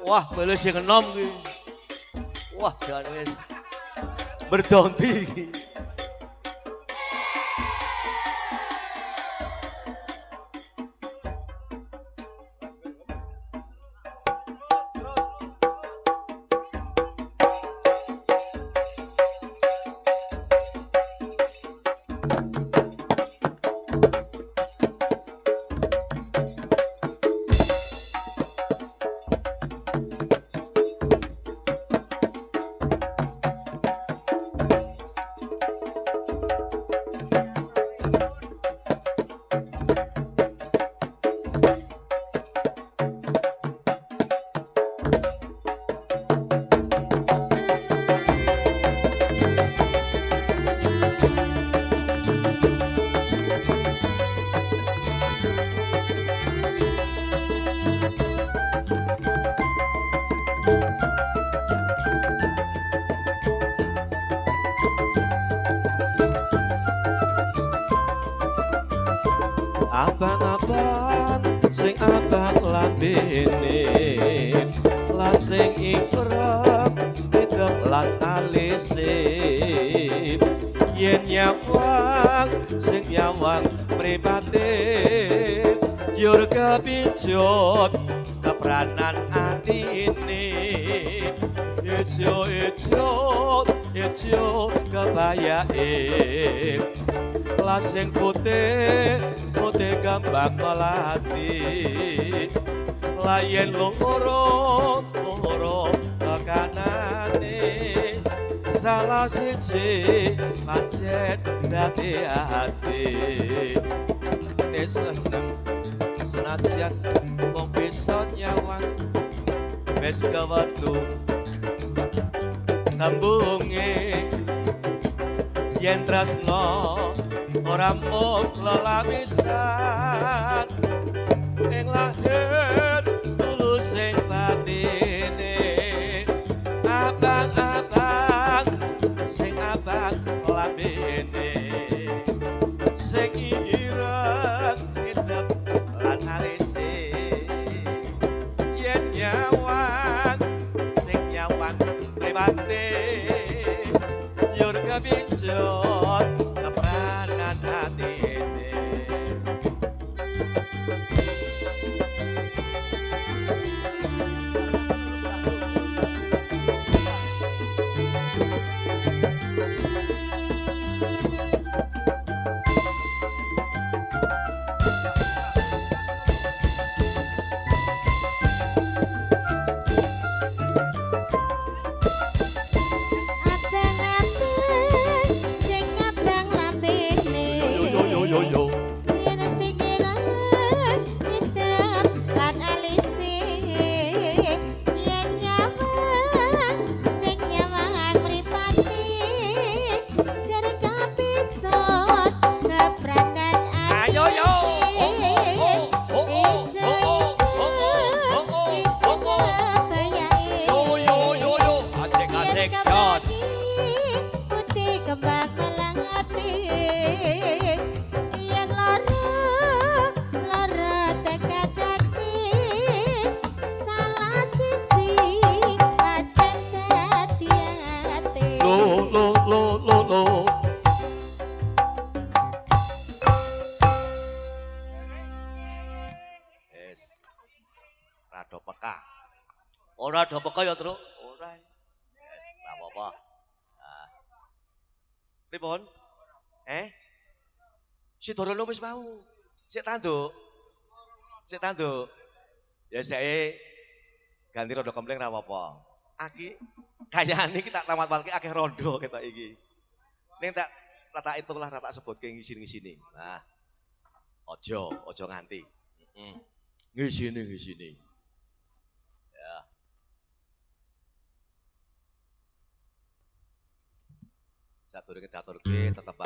Wah, bales sing enom ki. Wah, jan wis berdonti iki. Abang-abang sing abang lambene la sing ikrep hidup lan alise yen nyawang sing nyawang mripate yur kepincut kepranan atine ijo kebayae lasing putih putih gambang melati layen loro kanane salah siji pancen dadi ati nek seneng senajan wong bisa nyawang wis kewetu tambunge yen tresno ora mung lelamisan ing lahir tulus ing batine abang-abang sing abang lambene sing ireng hidup lan alise yen nyawang sing nyawang pribate yur kebincut kepranan atine rada peka. Ora do peka ya, Truk? Ora. Wes, ora apa-apa. Ah. Pripun? Si Dorono wis mau. Sik tanduk. Sik tanduk. Ya sik ganti rondo kempling ora apa-apa. Aki kayane iki tak tamat-tamatke akeh rondo ketok iki. Ning tak hitung lah tak sebutke ngisini-ngisini. Nah. Aja nganti. Heeh. Ngisini. Ya. Sadurunge diaturke tetep